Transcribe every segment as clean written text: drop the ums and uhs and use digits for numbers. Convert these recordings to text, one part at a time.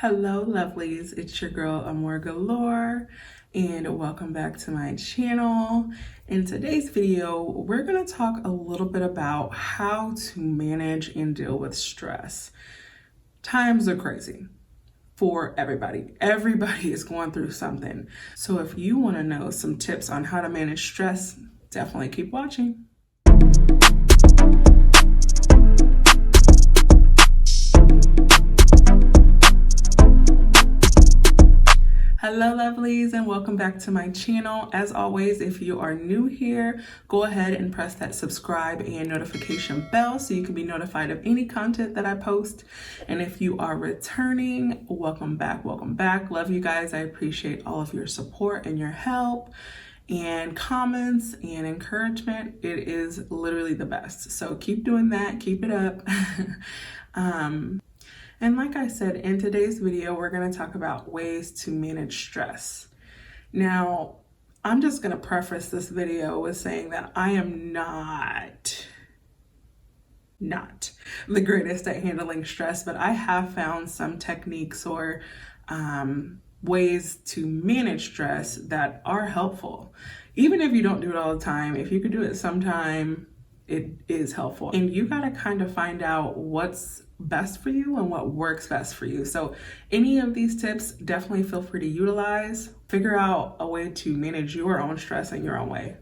Hello lovelies, it's your girl Amor Galore and welcome back to my channel. In today's video, we're going to talk a little bit about how to manage and deal with stress. Times are crazy for everybody. Everybody is going through something. So if you want to know some tips on how to manage stress, definitely keep watching. Hello lovelies and welcome back to my channel. As always, if you are new here, go ahead and press that subscribe and notification bell so you can be notified of any content that I post. And if you are returning, welcome back, welcome back. Love you guys. I appreciate all of your support and your help and comments and encouragement. It is literally the best. So keep doing that, keep it up. And like I said, in today's video, we're going to talk about ways to manage stress. Now, I'm just going to preface this video with saying that I am not the greatest at handling stress, but I have found some techniques or ways to manage stress that are helpful. Even if you don't do it all the time, if you could do it sometime, it is helpful. And you got to kind of find out what's best for you and what works best for you. So any of these tips, definitely feel free to utilize. Figure out a way to manage your own stress in your own way.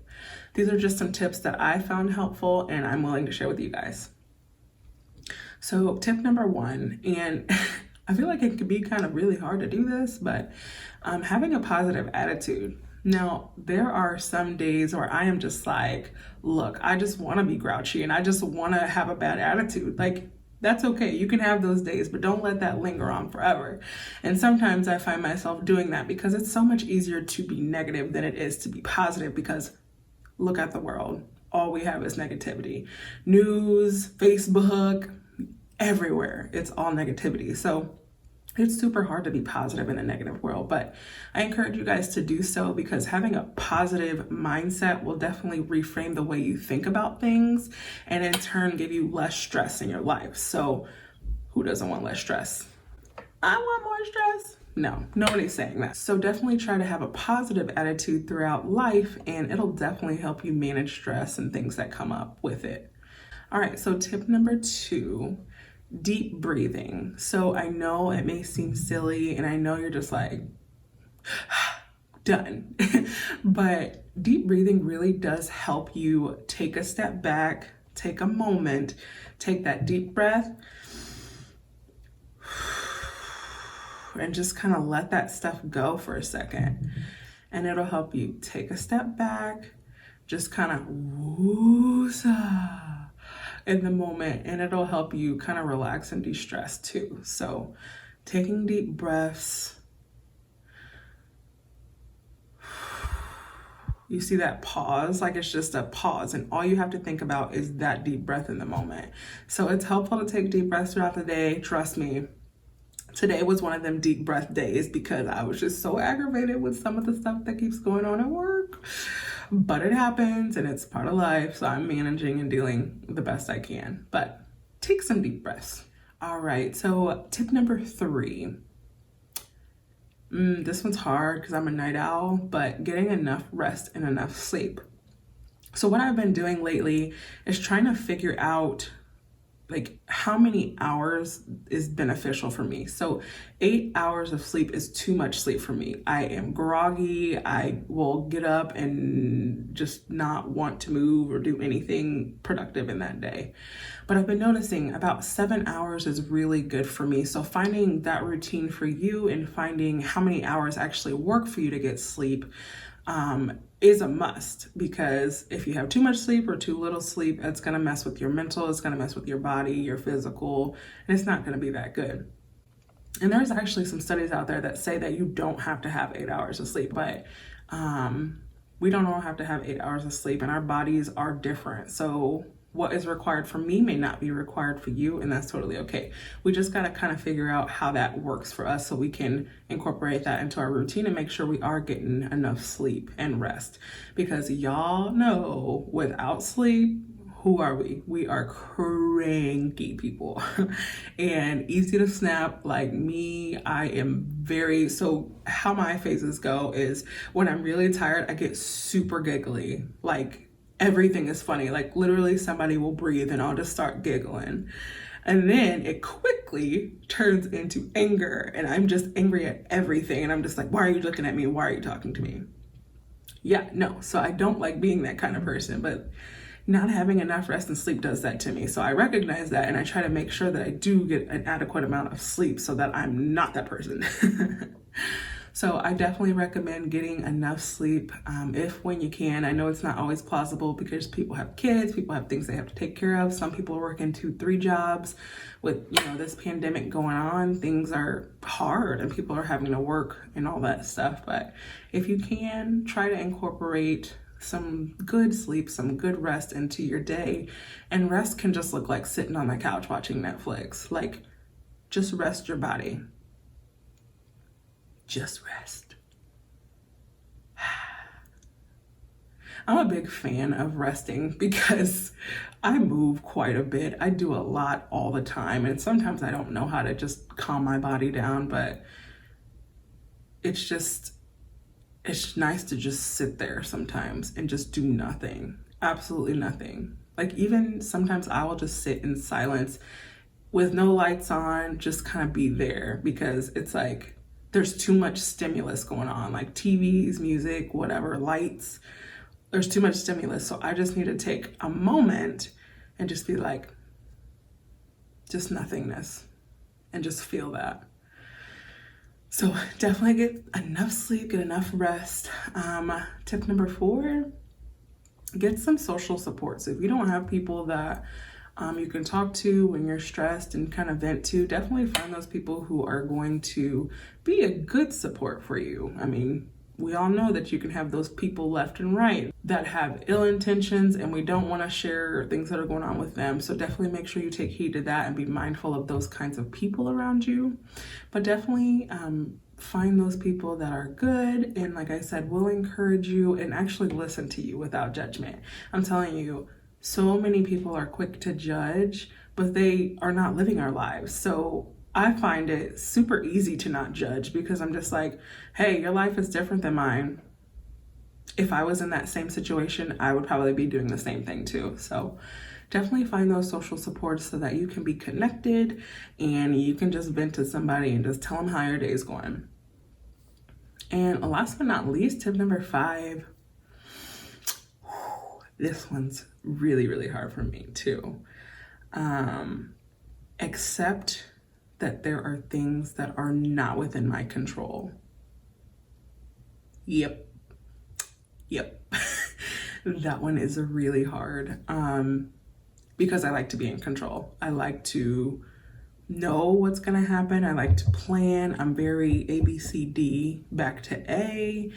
These are just some tips that I found helpful and I'm willing to share with you guys. So tip number one, and I feel like it could be kind of really hard to do this, but having a positive attitude. Now, there are some days where I am just like, look, I just want to be grouchy and I just want to have a bad attitude. Like, that's okay. You can have those days, but don't let that linger on forever. And sometimes I find myself doing that because it's so much easier to be negative than it is to be positive, because look at the world. All we have is negativity. News, Facebook, everywhere. It's all negativity. So it's super hard to be positive in a negative world, but I encourage you guys to do so because having a positive mindset will definitely reframe the way you think about things and in turn give you less stress in your life. So who doesn't want less stress? I want more stress. No, nobody's saying that. So definitely try to have a positive attitude throughout life and it'll definitely help you manage stress and things that come up with it. All right, so tip number 2, deep breathing. So I know it may seem silly and I know you're just like, done. But deep breathing really does help you take a step back, take a moment, take that deep breath, and just kind of let that stuff go for a second. And it'll help you take a step back, just kind of woosah in the moment, and it'll help you kind of relax and de-stress too. So taking deep breaths, you see that pause, like it's just a pause and all you have to think about is that deep breath in the moment. So it's helpful to take deep breaths throughout the day. Trust me, today was one of them deep breath days because I was just so aggravated with some of the stuff that keeps going on at work. But it happens and it's part of life, so I'm managing and dealing the best I can. But take some deep breaths. All right, so tip number 3. This one's hard because I'm a night owl, but getting enough rest and enough sleep. So what I've been doing lately is trying to figure out like how many hours is beneficial for me. So 8 hours of sleep is too much sleep for me. I am groggy. I will get up and just not want to move or do anything productive in that day. But I've been noticing about 7 hours is really good for me. So finding that routine for you and finding how many hours actually work for you to get sleep is a must, because if you have too much sleep or too little sleep, it's going to mess with your mental, it's going to mess with your body, your physical, and it's not going to be that good. And there's actually some studies out there that say that you don't have to have 8 hours of sleep, but we don't all have to have 8 hours of sleep and our bodies are different. So what is required for me may not be required for you, and that's totally okay. We just got to kind of figure out how that works for us so we can incorporate that into our routine and make sure we are getting enough sleep and rest. Because y'all know, without sleep, who are we? We are cranky people and easy to snap. Like me, I am very, so how my phases go is when I'm really tired, I get super giggly. Like everything is funny. Like literally somebody will breathe and I'll just start giggling. And then it quickly turns into anger and I'm just angry at everything. And I'm just like, why are you looking at me? Why are you talking to me? Yeah, no. So I don't like being that kind of person, but not having enough rest and sleep does that to me. So I recognize that and I try to make sure that I do get an adequate amount of sleep so that I'm not that person. So I definitely recommend getting enough sleep if when you can. I know it's not always plausible because people have kids, people have things they have to take care of. Some people are working 2-3 jobs. With this pandemic going on, things are hard and people are having to work and all that stuff. But if you can, try to incorporate some good sleep, some good rest into your day. And rest can just look like sitting on the couch watching Netflix. Like, just rest your body. Just rest. I'm a big fan of resting because I move quite a bit. I do a lot all the time, and sometimes I don't know how to just calm my body down, but it's nice to just sit there sometimes and just do nothing. Absolutely nothing. Like even sometimes I will just sit in silence with no lights on, just kind of be there because it's like there's too much stimulus going on, like TVs, music, whatever, lights. There's too much stimulus. So I just need to take a moment and just be like, just nothingness and just feel that. So definitely get enough sleep, get enough rest. Tip number 4, get some social support. So if you don't have people that you can talk to when you're stressed and kind of vent to, definitely find those people who are going to be a good support for you. I mean, we all know that you can have those people left and right that have ill intentions and we don't want to share things that are going on with them. So definitely make sure you take heed to that and be mindful of those kinds of people around you. But definitely find those people that are good and, like I said, will encourage you and actually listen to you without judgment. I'm telling you, so many people are quick to judge, but they are not living our lives. So I find it super easy to not judge because I'm just like, hey, your life is different than mine. If I was in that same situation, I would probably be doing the same thing too. So definitely find those social supports so that you can be connected and you can just vent to somebody and just tell them how your day is going. And last but not least, tip number 5. This one's really, really hard for me too. Accept that there are things that are not within my control. Yep. That one is really hard because I like to be in control. I like to know what's gonna happen. I like to plan. I'm very ABCD back to A.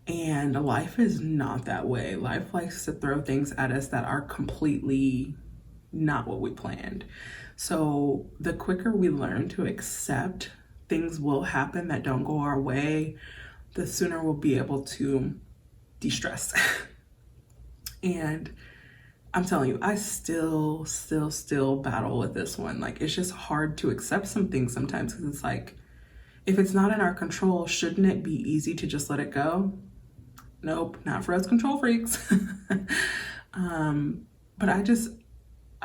And life is not that way. Life likes to throw things at us that are completely not what we planned. So the quicker we learn to accept things will happen that don't go our way, the sooner we'll be able to de-stress. And I'm telling you, I still battle with this one. Like, it's just hard to accept some things sometimes because it's like, if it's not in our control, shouldn't it be easy to just let it go? Nope, not for us control freaks. But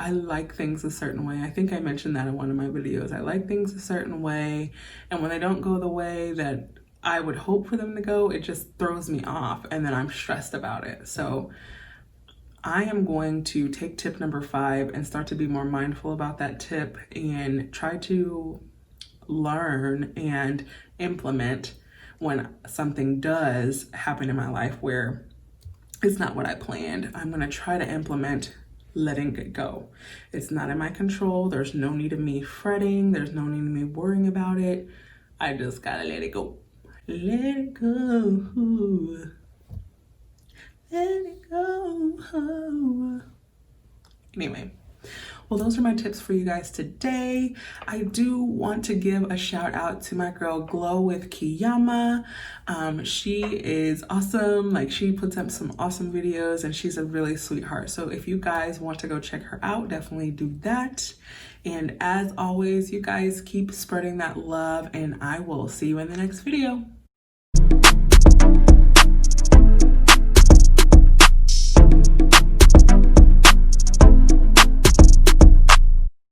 I like things a certain way. I think I mentioned that in one of my videos. I like things a certain way. And when they don't go the way that I would hope for them to go, it just throws me off. And then I'm stressed about it. So I am going to take tip number 5 and start to be more mindful about that tip and try to learn and implement when something does happen in my life where it's not what I planned. I'm going to try to implement letting it go. It's not in my control. There's no need of me fretting. There's no need of me worrying about it. I just gotta let it go. Let it go. Let it go. Anyway, Well, those are my tips for you guys today. I do want to give a shout out to my girl Glow with Kiyama. She is awesome. Like, she puts up some awesome videos and she's a really sweetheart. So if you guys want to go check her out, definitely do that. And as always, you guys keep spreading that love, and I will see you in the next video.